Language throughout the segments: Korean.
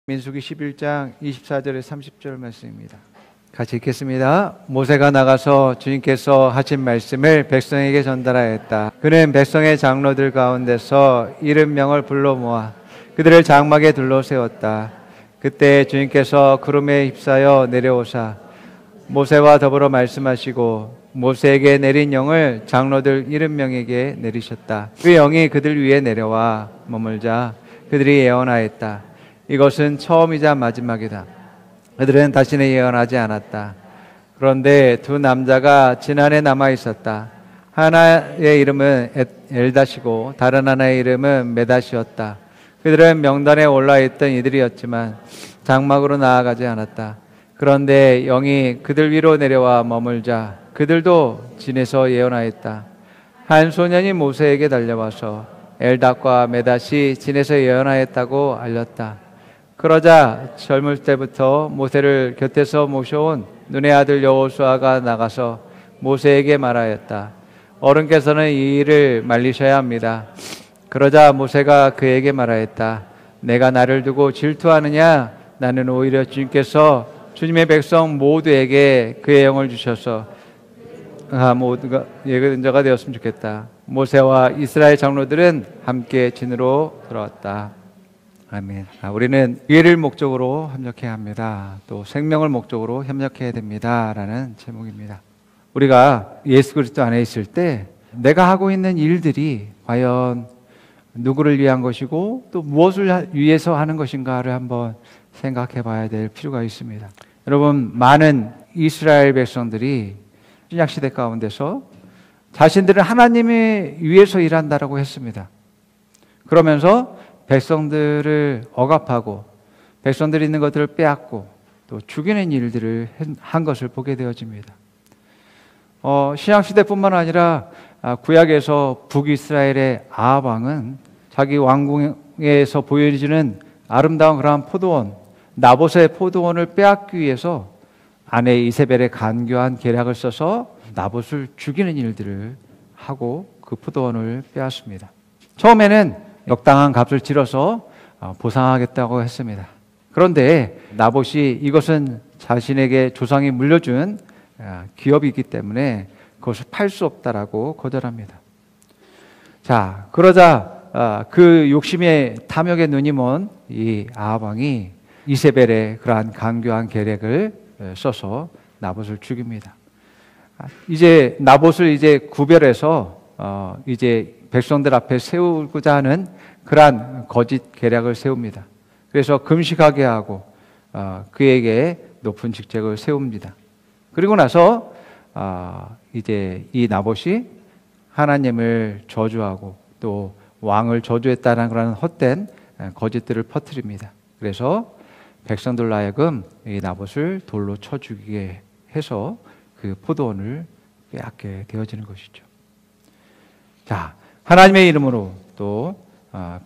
민수기 11장 24절에 30절 말씀입니다. 같이 읽겠습니다. 모세가 나가서 주님께서 하신 말씀을 백성에게 전달하였다. 그는 백성의 장로들 가운데서 이름명을 불러 모아 그들을 장막에 둘러 세웠다. 그때 주님께서 구름에 휩싸여 내려오사 모세와 더불어 말씀하시고 모세에게 내린 영을 장로들 이름명에게 내리셨다. 그 영이 그들 위에 내려와 머물자 그들이 예언하였다. 이것은 처음이자 마지막이다. 그들은 다시는 예언하지 않았다. 그런데 두 남자가 지난해 남아 있었다. 하나의 이름은 엘닷이고 다른 하나의 이름은 메닷이었다. 그들은 명단에 올라있던 이들이었지만 장막으로 나아가지 않았다. 그런데 영이 그들 위로 내려와 머물자 그들도 진에서 예언하였다. 한 소년이 모세에게 달려와서 엘닷과 메닷이 진에서 예언하였다고 알렸다. 그러자 젊을 때부터 모세를 곁에서 모셔온 눈의 아들 여호수아가 나가서 모세에게 말하였다. 어른께서는 이 일을 말리셔야 합니다. 그러자 모세가 그에게 말하였다. 내가 나를 두고 질투하느냐? 나는 오히려 주님께서 주님의 백성 모두에게 그의 영을 주셔서 모두가 예언자가 되었으면 좋겠다. 모세와 이스라엘 장로들은 함께 진으로 들어왔다. 아멘. 우리는 의를 목적으로 협력해야 합니다. 또 생명을 목적으로 협력해야 됩니다. 라는 제목입니다. 우리가 예수 그리스도 안에 있을 때 내가 하고 있는 일들이 과연 누구를 위한 것이고 또 무엇을 위해서 하는 것인가를 한번 생각해 봐야 될 필요가 있습니다. 여러분, 많은 이스라엘 백성들이 신약시대 가운데서 자신들은 하나님을 위해서 일한다라고 했습니다. 그러면서 백성들을 억압하고 백성들이 있는 것들을 빼앗고 또 죽이는 일들을 한 것을 보게 되어집니다. 신약시대뿐만 아니라 구약에서 북이스라엘의 아합 왕은 자기 왕궁에서 보여지는 아름다운 그러한 포도원 나봇의 포도원을 빼앗기 위해서 아내 이세벨의 간교한 계략을 써서 나봇을 죽이는 일들을 하고 그 포도원을 빼앗습니다. 처음에는 역당한 값을 치러서 보상하겠다고 했습니다. 그런데 나봇이 이것은 자신에게 조상이 물려준 기업이기 때문에 그것을 팔 수 없다라고 거절합니다. 자, 그러자 그 욕심에 탐욕에 눈이 먼 이 아합 왕이 이세벨의 그러한 간교한 계략을 써서 나봇을 죽입니다. 이제 나봇을 이제 구별해서 이제 백성들 앞에 세우고자 하는 그러한 거짓 계략을 세웁니다. 그래서 금식하게 하고 그에게 높은 직책을 세웁니다. 그리고 나서 이제 이 나봇이 하나님을 저주하고 또 왕을 저주했다는 그런 헛된 거짓들을 퍼뜨립니다. 그래서 백성들로 하여금 이 나봇을 돌로 쳐 죽이게 해서 그 포도원을 빼앗게 되어지는 것이죠. 자, 하나님의 이름으로 또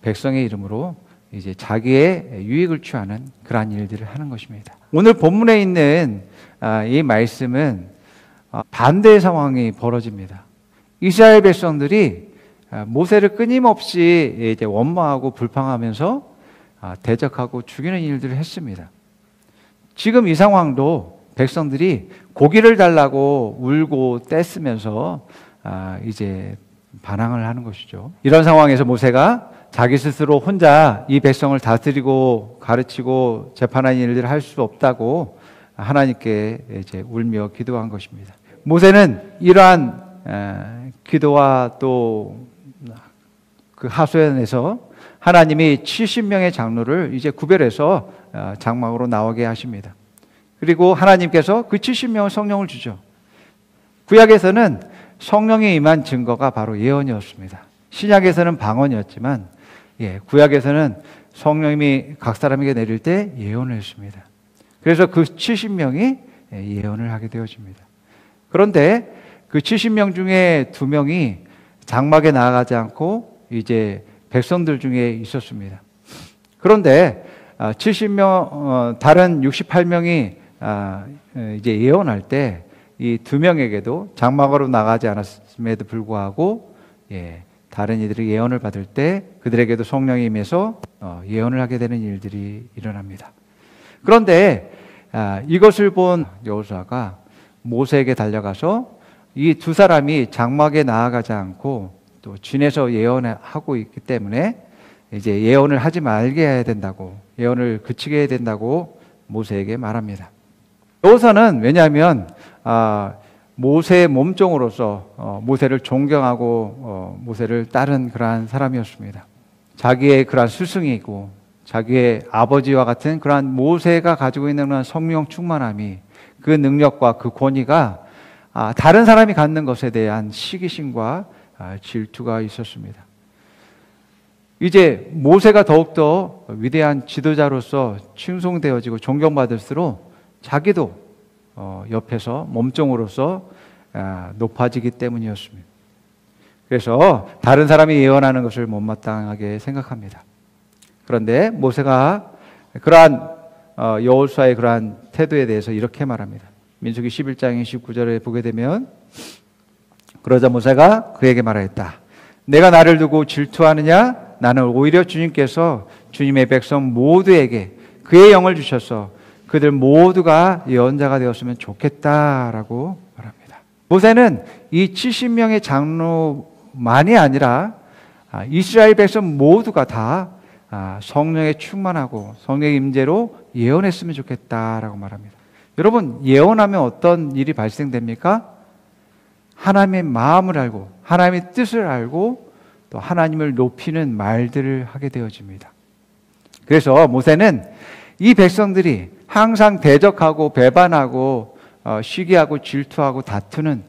백성의 이름으로 이제 자기의 유익을 취하는 그러한 일들을 하는 것입니다. 오늘 본문에 있는 이 말씀은 반대의 상황이 벌어집니다. 이스라엘 백성들이 모세를 끊임없이 이제 원망하고 불평하면서 대적하고 죽이는 일들을 했습니다. 지금 이 상황도 백성들이 고기를 달라고 울고 떼쓰면서 이제 반항을 하는 것이죠. 이런 상황에서 모세가 자기 스스로 혼자 이 백성을 다스리고 가르치고 재판하는 일들을 할 수 없다고 하나님께 이제 울며 기도한 것입니다. 모세는 이러한 기도와 또 그 하소연에서 하나님이 70명의 장로를 이제 구별해서 장막으로 나오게 하십니다. 그리고 하나님께서 그 70명의 성령을 주죠. 구약에서는 성령이 임한 증거가 바로 예언이었습니다. 신약에서는 방언이었지만 구약에서는 성령님이 각 사람에게 내릴 때 예언을 했습니다. 그래서 그 70명이 예언을 하게 되어집니다. 그런데 그 70명 중에 2명이 장막에 나아가지 않고 이제 백성들 중에 있었습니다. 그런데 70명 다른 68명이 이제 예언할 때 이 2명에게도 장막으로 나가지 않았음에도 불구하고 다른 이들이 예언을 받을 때 그들에게도 성령이 임해서 예언을 하게 되는 일들이 일어납니다. 그런데 이것을 본 여호수아가 모세에게 달려가서 이 두 사람이 장막에 나아가지 않고 또 진에서 예언하고 있기 때문에 이제 예언을 하지 말게 해야 된다고, 예언을 그치게 해야 된다고 모세에게 말합니다. 여호수아는 왜냐하면 모세의 몸종으로서 모세를 존경하고 모세를 따른 그러한 사람이었습니다. 자기의 그러한 스승이고 자기의 아버지와 같은 그러한 모세가 가지고 있는 그런 성령 충만함이, 그 능력과 그 권위가 다른 사람이 갖는 것에 대한 시기심과 질투가 있었습니다. 이제 모세가 더욱더 위대한 지도자로서 칭송되어지고 존경받을수록 자기도 옆에서 몸종으로서 높아지기 때문이었습니다. 그래서 다른 사람이 예언하는 것을 못마땅하게 생각합니다. 그런데 모세가 그러한 여호수아의 그러한 태도에 대해서 이렇게 말합니다. 민수기 11장 29절에 보게 되면, 그러자 모세가 그에게 말하였다. 내가 나를 두고 질투하느냐? 나는 오히려 주님께서 주님의 백성 모두에게 그의 영을 주셔서 그들 모두가 예언자가 되었으면 좋겠다라고 말합니다. 모세는 이 70명의 장로만이 아니라 이스라엘 백성 모두가 다 성령에 충만하고 성령의 임재로 예언했으면 좋겠다라고 말합니다. 여러분, 예언하면 어떤 일이 발생됩니까? 하나님의 마음을 알고 하나님의 뜻을 알고 또 하나님을 높이는 말들을 하게 되어집니다. 그래서 모세는 이 백성들이 항상 대적하고 배반하고 시기하고 질투하고 다투는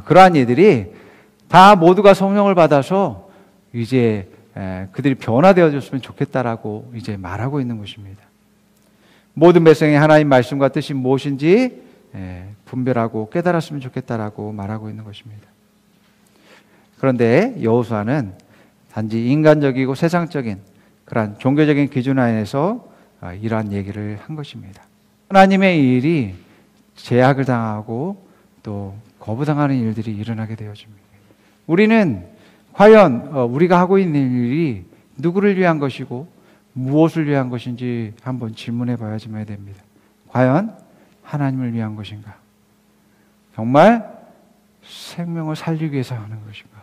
그러한 이들이 다 모두가 성령을 받아서 이제 그들이 변화되어졌으면 좋겠다라고 이제 말하고 있는 것입니다. 모든 백성이 하나님 말씀과 뜻이 무엇인지 분별하고 깨달았으면 좋겠다라고 말하고 있는 것입니다. 그런데 여호수아는 단지 인간적이고 세상적인 그러한 종교적인 기준 안에서 이러한 얘기를 한 것입니다. 하나님의 일이 제약을 당하고 또 거부당하는 일들이 일어나게 되어집니다. 우리는 과연 우리가 하고 있는 일이 누구를 위한 것이고 무엇을 위한 것인지 한번 질문해 봐야지만 됩니다. 과연 하나님을 위한 것인가? 정말 생명을 살리기 위해서 하는 것인가?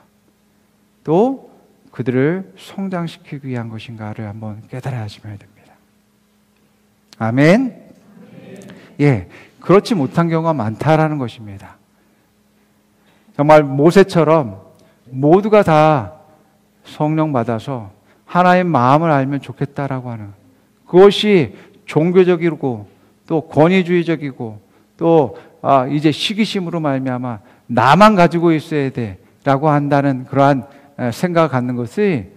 또 그들을 성장시키기 위한 것인가를 한번 깨달아야지만 됩니다. 아멘? 예, 그렇지 못한 경우가 많다라는 것입니다. 정말 모세처럼 모두가 다 성령 받아서 하나님의 마음을 알면 좋겠다라고 하는, 그것이 종교적이고 또 권위주의적이고 또 이제 시기심으로 말미암아 나만 가지고 있어야 돼라고 한다는 그러한 생각을 갖는 것이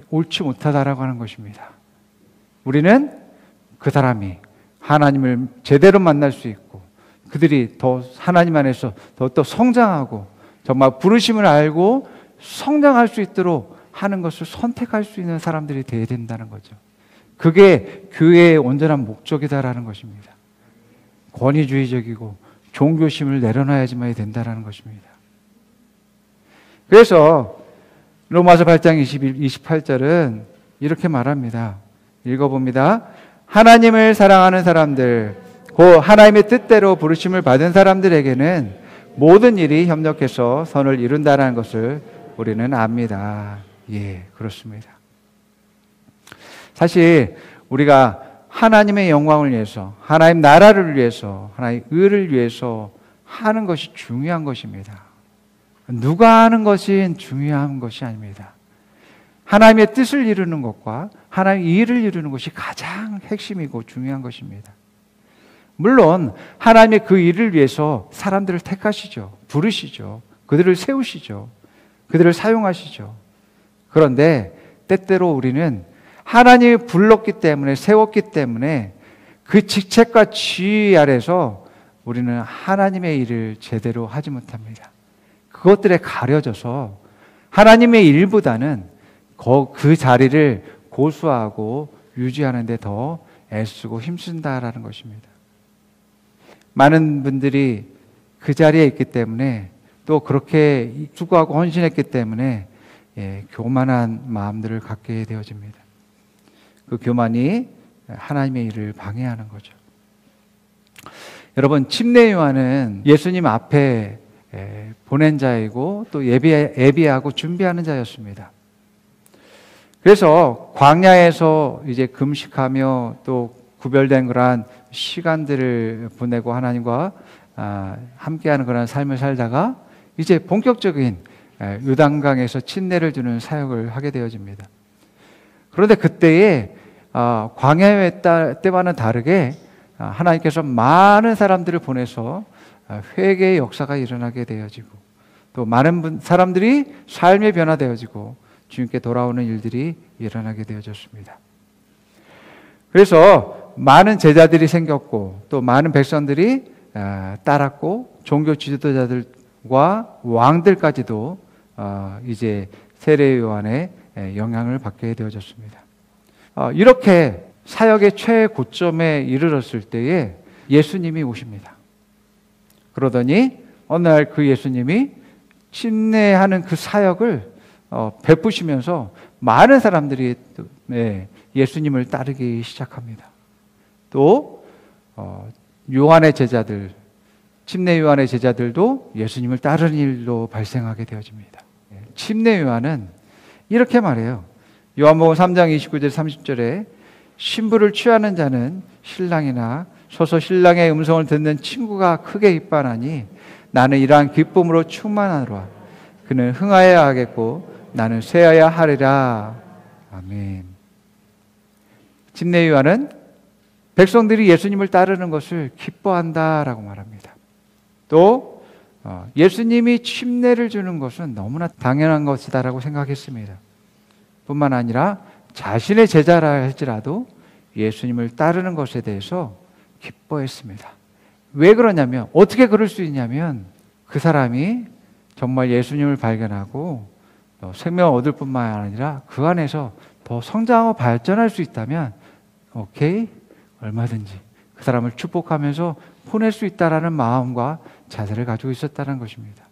옳지 못하다라고 하는 것입니다. 우리는 그 사람이 하나님을 제대로 만날 수 있고 그들이 더 하나님 안에서 더 성장하고 정말 부르심을 알고 성장할 수 있도록 하는 것을 선택할 수 있는 사람들이 되어야 된다는 거죠. 그게 교회의 온전한 목적이다라는 것입니다. 권위주의적이고 종교심을 내려놔야지만 된다라는 것입니다. 그래서 로마서 8장 28절은 이렇게 말합니다. 읽어봅니다. 하나님을 사랑하는 사람들, 곧 하나님의 뜻대로 부르심을 받은 사람들에게는 모든 일이 협력해서 선을 이룬다는 것을 우리는 압니다. 예, 그렇습니다. 사실 우리가 하나님의 영광을 위해서, 하나님 나라를 위해서, 하나님의 의를 위해서 하는 것이 중요한 것입니다. 누가 하는 것이 중요한 것이 아닙니다. 하나님의 뜻을 이루는 것과 하나님의 일을 이루는 것이 가장 핵심이고 중요한 것입니다. 물론 하나님의 그 일을 위해서 사람들을 택하시죠. 부르시죠. 그들을 세우시죠. 그들을 사용하시죠. 그런데 때때로 우리는 하나님이 불렀기 때문에, 세웠기 때문에 그 직책과 지위 아래서 우리는 하나님의 일을 제대로 하지 못합니다. 그것들에 가려져서 하나님의 일보다는 그 자리를 고수하고 유지하는 데 더 애쓰고 힘쓴다라는 것입니다. 많은 분들이 그 자리에 있기 때문에 또 그렇게 수고하고 헌신했기 때문에 교만한 마음들을 갖게 되어집니다. 그 교만이 하나님의 일을 방해하는 거죠. 여러분, 침례 요한은 예수님 앞에 보낸 자이고 또 예비하고 준비하는 자였습니다. 그래서 광야에서 이제 금식하며 또 구별된 그러한 시간들을 보내고 하나님과 함께하는 그런 삶을 살다가 이제 본격적인 요단강에서 침례를 주는 사역을 하게 되어집니다. 그런데 그때에 광야의 때와는 다르게 하나님께서 많은 사람들을 보내서 회개의 역사가 일어나게 되어지고 또 많은 사람들이 삶이 변화되어지고 주님께 돌아오는 일들이 일어나게 되어졌습니다. 그래서 많은 제자들이 생겼고 또 많은 백성들이 따랐고 종교 지도자들과 왕들까지도 이제 세례 요한의 영향을 받게 되어졌습니다. 이렇게 사역의 최고점에 이르렀을 때에 예수님이 오십니다. 그러더니 어느 날 그 예수님이 침례하는 그 사역을 베푸시면서 많은 사람들이 예수님을 따르기 시작합니다. 또 요한의 제자들, 침례 요한의 제자들도 예수님을 따르는 일로 발생하게 되어집니다. 침례 요한은 이렇게 말해요. 요한복음 3장 29절 30절에 신부를 취하는 자는 신랑이나 서서 신랑의 음성을 듣는 친구가 크게 기뻐하니 나는 이러한 기쁨으로 충만하노라. 그는 흥하여야 하겠고 나는 쇠하여야 하리라. 아멘. 침례 요한은 백성들이 예수님을 따르는 것을 기뻐한다라고 말합니다. 또 예수님이 침례를 주는 것은 너무나 당연한 것이다라고 생각했습니다. 뿐만 아니라 자신의 제자라 할지라도 예수님을 따르는 것에 대해서 기뻐했습니다. 왜 그러냐면, 어떻게 그럴 수 있냐면 그 사람이 정말 예수님을 발견하고 생명을 얻을 뿐만 아니라 그 안에서 더 성장하고 발전할 수 있다면 오케이, 얼마든지 그 사람을 축복하면서 보낼 수 있다라는 마음과 자세를 가지고 있었다는 것입니다.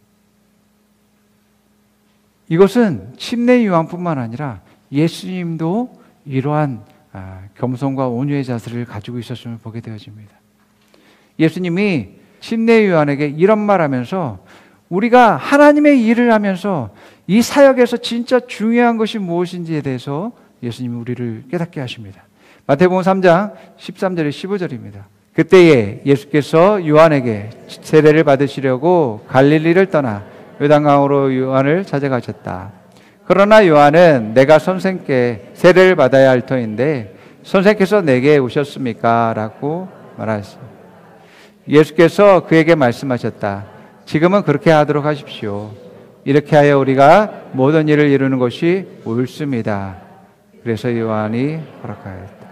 이것은 침례 요한뿐만 아니라 예수님도 이러한 겸손과 온유의 자세를 가지고 있었음을 보게 되어집니다. 예수님이 침례 요한에게 이런 말하면서 우리가 하나님의 일을 하면서 이 사역에서 진짜 중요한 것이 무엇인지에 대해서 예수님이 우리를 깨닫게 하십니다. 마태복음 3장 13절에 15절입니다. 그때에 예수께서 요한에게 세례를 받으시려고 갈릴리를 떠나 요단강으로 요한을 찾아가셨다. 그러나 요한은 내가 선생께 세례를 받아야 할 터인데 선생께서 내게 오셨습니까? 라고 말하셨습니다. 예수께서 그에게 말씀하셨다. 지금은 그렇게 하도록 하십시오. 이렇게 하여 우리가 모든 일을 이루는 것이 옳습니다. 그래서 요한이 허락하였다.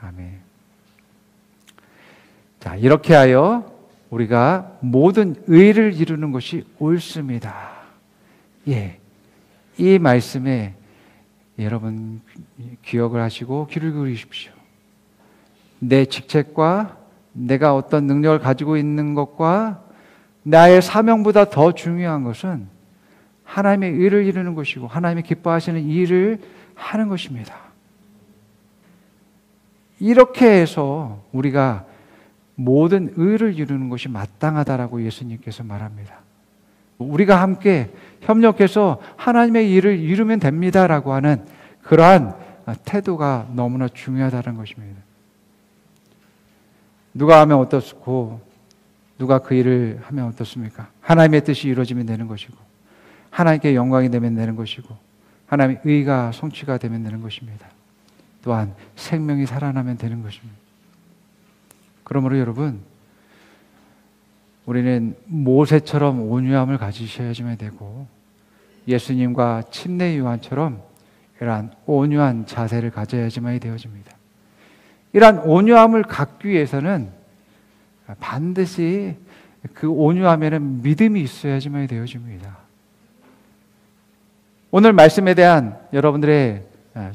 아멘. 자, 이렇게 하여 우리가 모든 의를 이루는 것이 옳습니다. 예, 이 말씀에 여러분 기억을 하시고 귀를 기울이십시오. 내 직책과 내가 어떤 능력을 가지고 있는 것과 나의 사명보다 더 중요한 것은 하나님의 의를 이루는 것이고 하나님이 기뻐하시는 일을 하는 것입니다. 이렇게 해서 우리가 모든 의를 이루는 것이 마땅하다라고 예수님께서 말합니다. 우리가 함께 협력해서 하나님의 일을 이루면 됩니다라고 하는 그러한 태도가 너무나 중요하다는 것입니다. 누가 하면 어떻고 누가 그 일을 하면 어떻습니까? 하나님의 뜻이 이루어지면 되는 것이고 하나님께 영광이 되면 되는 것이고 하나님의 의가 성취가 되면 되는 것입니다. 또한 생명이 살아나면 되는 것입니다. 그러므로 여러분, 우리는 모세처럼 온유함을 가지셔야지만 되고 예수님과 침례 요한처럼 이러한 온유한 자세를 가져야지만 되어집니다. 이러한 온유함을 갖기 위해서는 반드시 그 온유함에는 믿음이 있어야지만 되어집니다. 오늘 말씀에 대한 여러분들의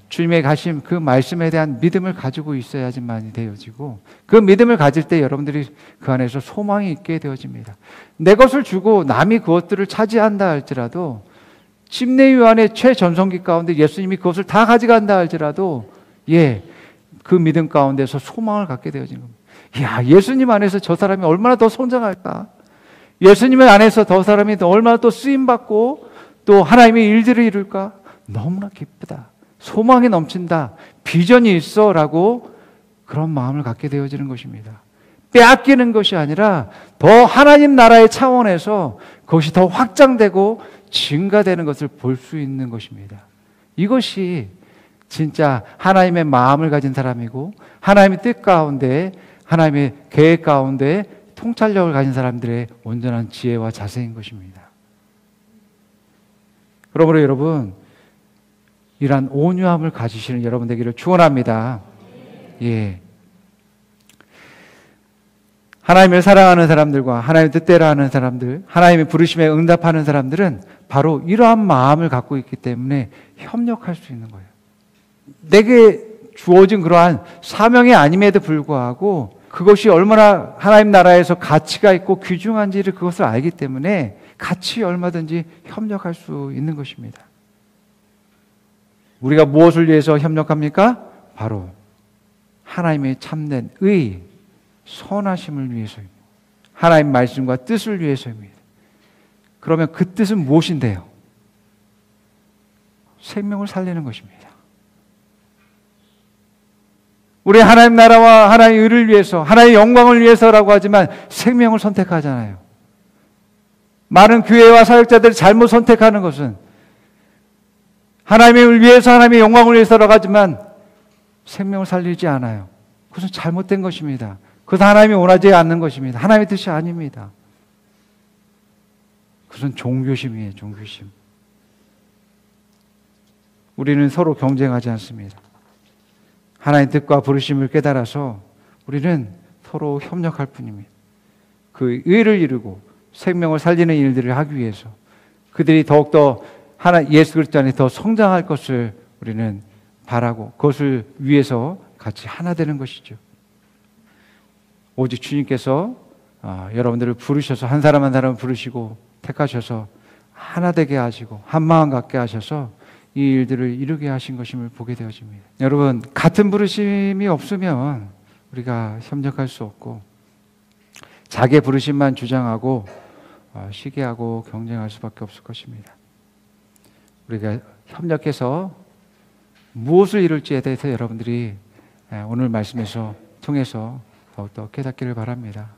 주님의 가심 그 말씀에 대한 믿음을 가지고 있어야지만 되어지고 그 믿음을 가질 때 여러분들이 그 안에서 소망이 있게 되어집니다. 내 것을 주고 남이 그것들을 차지한다 할지라도 침례 요한의 최전성기 가운데 예수님이 그것을 다 가져간다 할지라도 그 믿음 가운데서 소망을 갖게 되어지는 겁니다. 예수님 안에서 저 사람이 얼마나 더 성장할까? 예수님 안에서 더 사람이 얼마나 또 쓰임받고 또 하나님의 일들을 이룰까? 너무나 기쁘다. 소망이 넘친다. 비전이 있어 라고 그런 마음을 갖게 되어지는 것입니다. 빼앗기는 것이 아니라 더 하나님 나라의 차원에서 그것이 더 확장되고 증가되는 것을 볼 수 있는 것입니다. 이것이 진짜 하나님의 마음을 가진 사람이고 하나님의 뜻 가운데 하나님의 계획 가운데 통찰력을 가진 사람들의 온전한 지혜와 자세인 것입니다. 그러므로 여러분, 이러한 온유함을 가지시는 여러분 되기를 축원합니다. 하나님을 사랑하는 사람들과 하나님의 뜻대로 하는 사람들, 하나님의 부르심에 응답하는 사람들은 바로 이러한 마음을 갖고 있기 때문에 협력할 수 있는 거예요. 내게 주어진 그러한 사명이 아님에도 불구하고 그것이 얼마나 하나님 나라에서 가치가 있고 귀중한지를 그것을 알기 때문에 같이 얼마든지 협력할 수 있는 것입니다. 우리가 무엇을 위해서 협력합니까? 바로 하나님의 참된 의, 선하심을 위해서입니다. 하나님 말씀과 뜻을 위해서입니다. 그러면 그 뜻은 무엇인데요? 생명을 살리는 것입니다. 우리 하나님 나라와 하나님의 의를 위해서, 하나님의 영광을 위해서라고 하지만 생명을 선택하잖아요. 많은 교회와 사역자들이 잘못 선택하는 것은 하나님의 의를 위해서, 하나님의 영광을 위해서라고 하지만 생명을 살리지 않아요. 그것은 잘못된 것입니다. 그것은 하나님이 원하지 않는 것입니다. 하나님의 뜻이 아닙니다. 그것은 종교심이에요, 종교심. 우리는 서로 경쟁하지 않습니다. 하나님의 뜻과 부르심을 깨달아서 우리는 서로 협력할 뿐입니다. 그 의를 이루고 생명을 살리는 일들을 하기 위해서 그들이 더욱더 예수 그리스도 안에 더 성장할 것을 우리는 바라고 그것을 위해서 같이 하나 되는 것이죠. 오직 주님께서 여러분들을 부르셔서 한 사람 한 사람을 부르시고 택하셔서 하나 되게 하시고 한 마음 갖게 하셔서 이 일들을 이루게 하신 것임을 보게 되어집니다. 여러분, 같은 부르심이 없으면 우리가 협력할 수 없고 자기의 부르심만 주장하고 시기하고 경쟁할 수밖에 없을 것입니다. 우리가 협력해서 무엇을 이룰지에 대해서 여러분들이 오늘 말씀에서 통해서 더욱더 깨닫기를 바랍니다.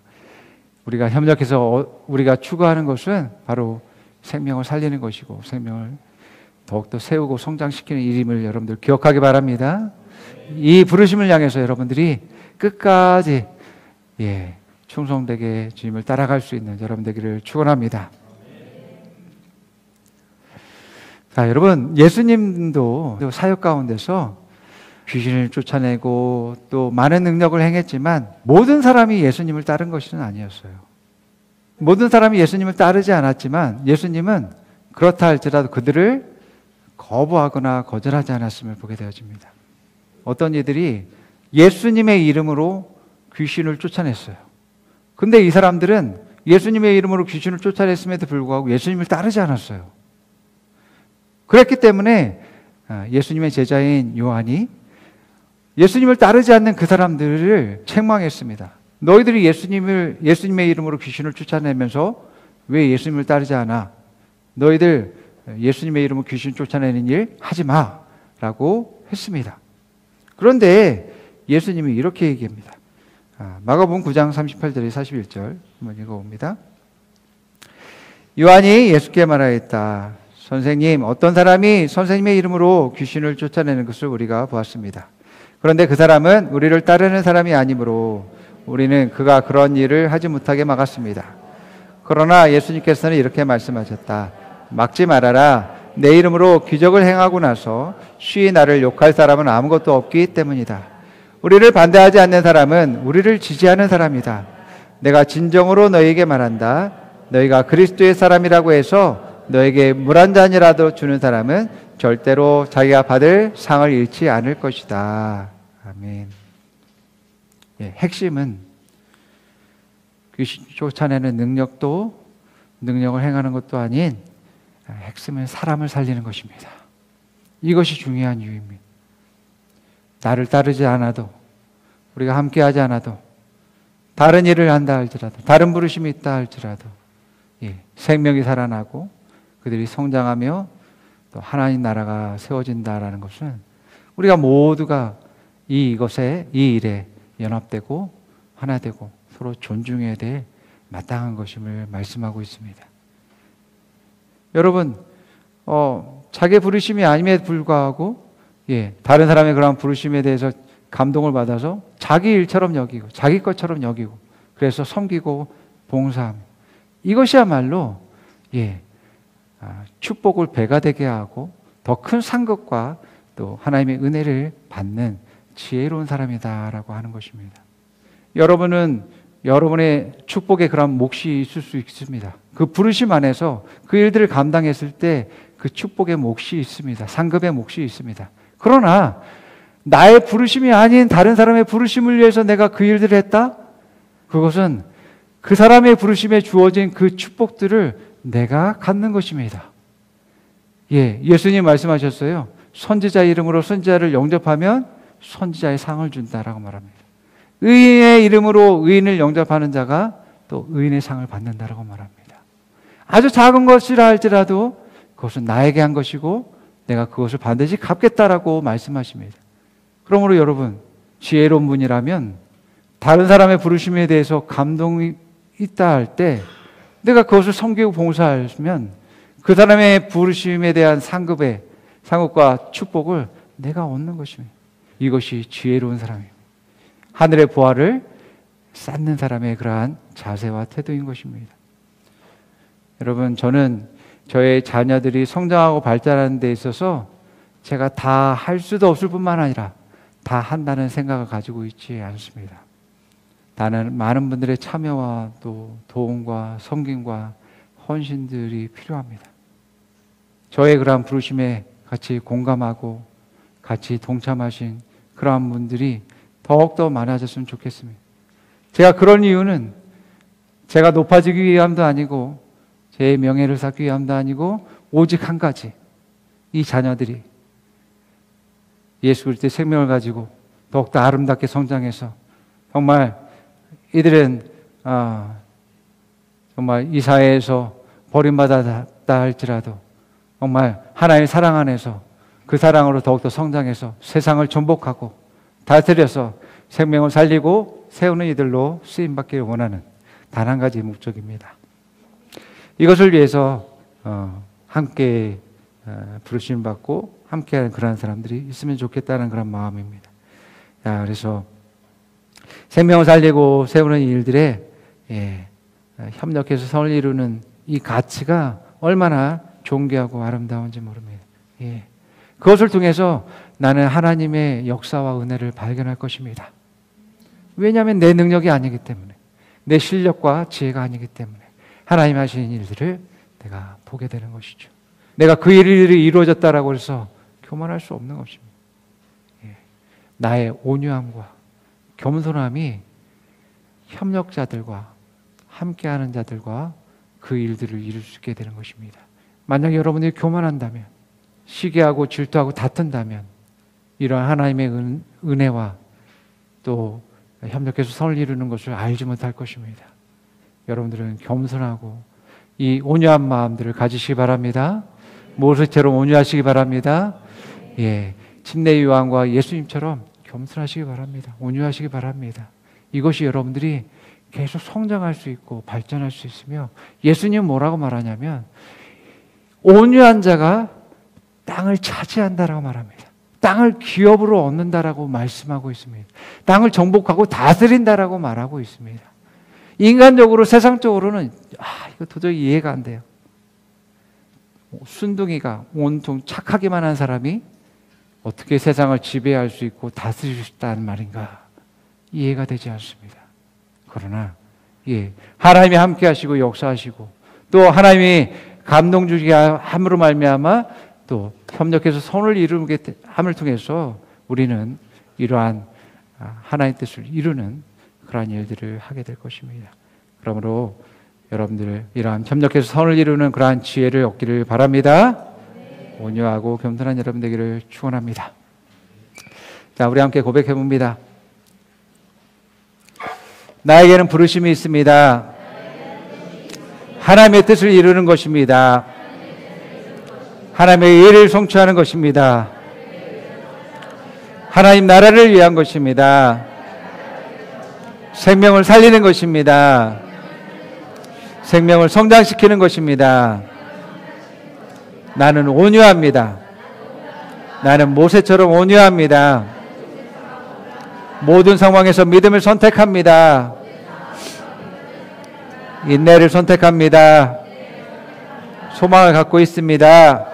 우리가 협력해서 우리가 추구하는 것은 바로 생명을 살리는 것이고 생명을 더욱더 세우고 성장시키는 일임을 여러분들 기억하기 바랍니다. 이 부르심을 향해서 여러분들이 끝까지 충성되게 주님을 따라갈 수 있는 여러분 되기를 축원합니다. 자, 여러분, 예수님도 사역 가운데서 귀신을 쫓아내고 또 많은 능력을 행했지만 모든 사람이 예수님을 따른 것은 아니었어요. 모든 사람이 예수님을 따르지 않았지만 예수님은 그렇다 할지라도 그들을 거부하거나 거절하지 않았음을 보게 되어집니다. 어떤 이들이 예수님의 이름으로 귀신을 쫓아냈어요. 근데 이 사람들은 예수님의 이름으로 귀신을 쫓아냈음에도 불구하고 예수님을 따르지 않았어요. 그랬기 때문에 예수님의 제자인 요한이 예수님을 따르지 않는 그 사람들을 책망했습니다. 너희들이 예수님의 이름으로 귀신을 쫓아내면서 왜 예수님을 따르지 않아? 너희들 예수님의 이름으로 귀신 쫓아내는 일 하지 마 라고 했습니다. 그런데 예수님이 이렇게 얘기합니다. 마가복음 9장 38절에 41절 한번 읽어봅니다. 요한이 예수께 말하였다. 선생님, 어떤 사람이 선생님의 이름으로 귀신을 쫓아내는 것을 우리가 보았습니다. 그런데 그 사람은 우리를 따르는 사람이 아니므로 우리는 그가 그런 일을 하지 못하게 막았습니다. 그러나 예수님께서는 이렇게 말씀하셨다. 막지 말아라. 내 이름으로 기적을 행하고 나서 쉬이 나를 욕할 사람은 아무것도 없기 때문이다. 우리를 반대하지 않는 사람은 우리를 지지하는 사람이다. 내가 진정으로 너희에게 말한다. 너희가 그리스도의 사람이라고 해서 너에게 물 한 잔이라도 주는 사람은 절대로 자기가 받을 상을 잃지 않을 것이다. 아멘. 핵심은 귀신 쫓아내는 능력을 행하는 것도 아닌 핵심은 사람을 살리는 것입니다. 이것이 중요한 이유입니다. 나를 따르지 않아도, 우리가 함께하지 않아도, 다른 일을 한다 할지라도, 다른 부르심이 있다 할지라도 생명이 살아나고 그들이 성장하며 또 하나님 나라가 세워진다라는 것은 우리가 모두가 이 일에 연합되고 하나 되고 서로 존중해야 될 마땅한 것임을 말씀하고 있습니다. 여러분, 자기 부르심이 아님에도 불구하고 다른 사람의 그런 부르심에 대해서 감동을 받아서 자기 일처럼 여기고 자기 것처럼 여기고 그래서 섬기고 봉사하며 이것이야말로 축복을 배가 되게 하고 더 큰 상급과 또 하나님의 은혜를 받는 지혜로운 사람이다라고 하는 것입니다. 여러분은 여러분의 축복에 그런 몫이 있을 수 있습니다. 그 부르심 안에서 그 일들을 감당했을 때 그 축복의 몫이 있습니다. 상급의 몫이 있습니다. 그러나 나의 부르심이 아닌 다른 사람의 부르심을 위해서 내가 그 일들을 했다? 그것은 그 사람의 부르심에 주어진 그 축복들을 내가 갖는 것입니다. 예수님 말씀하셨어요. 선지자 이름으로 선지자를 영접하면 선지자의 상을 준다라고 말합니다. 의인의 이름으로 의인을 영접하는 자가 또 의인의 상을 받는다라고 말합니다. 아주 작은 것이라 할지라도 그것은 나에게 한 것이고 내가 그것을 반드시 갚겠다라고 말씀하십니다. 그러므로 여러분, 지혜로운 분이라면 다른 사람의 부르심에 대해서 감동이 있다 할 때 내가 그것을 섬기고 봉사하면 그 사람의 부르심에 대한 상급과 축복을 내가 얻는 것입니다. 이것이 지혜로운 사람입니다. 하늘의 보화를 쌓는 사람의 그러한 자세와 태도인 것입니다. 여러분, 저는 저의 자녀들이 성장하고 발달하는 데 있어서 제가 다 할 수도 없을 뿐만 아니라 다 한다는 생각을 가지고 있지 않습니다. 나는 많은 분들의 참여와 또 도움과 섬김과 헌신들이 필요합니다. 저의 그러한 부르심에 같이 공감하고 같이 동참하신 그러한 분들이 더욱더 많아졌으면 좋겠습니다. 제가 그런 이유는 제가 높아지기 위함도 아니고 제 명예를 쌓기 위함도 아니고 오직 한 가지, 이 자녀들이 예수 그리스도의 생명을 가지고 더욱더 아름답게 성장해서 정말 이들은 정말 이 사회에서 버림받았다 할지라도 정말 하나님의 사랑 안에서 그 사랑으로 더욱더 성장해서 세상을 전복하고 다스려서 생명을 살리고 세우는 이들로 쓰임받기를 원하는 단 한 가지 목적입니다. 이것을 위해서 함께 부르심 받고 함께하는 그런 사람들이 있으면 좋겠다는 그런 마음입니다. 그래서 생명을 살리고 세우는 일들에 협력해서 선을 이루는 이 가치가 얼마나 존귀하고 아름다운지 모릅니다. 그것을 통해서 나는 하나님의 역사와 은혜를 발견할 것입니다. 왜냐하면 내 능력이 아니기 때문에, 내 실력과 지혜가 아니기 때문에 하나님 하시는 일들을 내가 보게 되는 것이죠. 내가 그 일이 이루어졌다라고 해서 교만할 수 없는 것입니다. 나의 온유함과 겸손함이 협력자들과 함께하는 자들과 그 일들을 이룰 수 있게 되는 것입니다. 만약 여러분들이 교만한다면, 시기하고 질투하고 다툰다면 이러한 하나님의 은혜와 또 협력해서 선을 이루는 것을 알지 못할 것입니다. 여러분들은 겸손하고 이 온유한 마음들을 가지시기 바랍니다. 모세처럼 온유하시기 바랍니다. 침례 요한과 예수님처럼 겸손하시기 바랍니다. 온유하시기 바랍니다. 이것이 여러분들이 계속 성장할 수 있고 발전할 수 있으며, 예수님은 뭐라고 말하냐면 온유한 자가 땅을 차지한다라고 말합니다. 땅을 기업으로 얻는다라고 말씀하고 있습니다. 땅을 정복하고 다스린다라고 말하고 있습니다. 인간적으로, 세상적으로는 이거 도저히 이해가 안 돼요. 순둥이가 온통 착하기만 한 사람이 어떻게 세상을 지배할 수 있고 다스릴 수 있다는 말인가? 이해가 되지 않습니다. 그러나 하나님이 함께 하시고 역사하시고 또 하나님이 감동 주시게 함으로 말미암아 또 협력해서 선을 이루게 함을 통해서 우리는 이러한 하나님의 뜻을 이루는 그러한 일들을 하게 될 것입니다. 그러므로 여러분들 이러한 협력해서 선을 이루는 그러한 지혜를 얻기를 바랍니다. 온유하고 겸손한 여러분 되기를 축원합니다. 자, 우리 함께 고백해 봅니다. 나에게는 부르심이 있습니다. 하나님의 뜻을 이루는 것입니다. 하나님의 일을 성취하는 것입니다. 하나님 나라를 위한 것입니다. 생명을 살리는 것입니다. 생명을 성장시키는 것입니다. 나는 온유합니다. 나는 모세처럼 온유합니다. 모든 상황에서 믿음을 선택합니다. 인내를 선택합니다. 소망을 갖고 있습니다.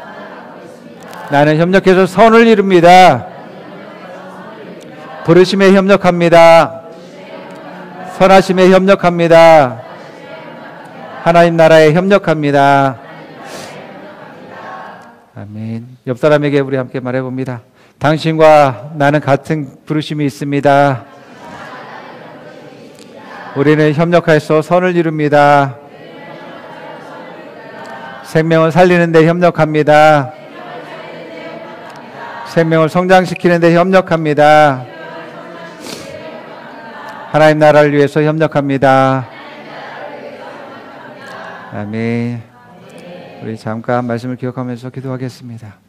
나는 협력해서 선을 이룹니다. 부르심에 협력합니다. 선하심에 협력합니다. 하나님 나라에 협력합니다. 아멘. 옆 사람에게 우리 함께 말해봅니다. 당신과 나는 같은 부르심이 있습니다. 우리는 협력해서 선을 이룹니다. 생명을 살리는 데 협력합니다. 생명을 성장시키는 데 협력합니다. 하나님 나라를 위해서 협력합니다. 아멘. 우리 잠깐 말씀을 기억하면서 기도하겠습니다.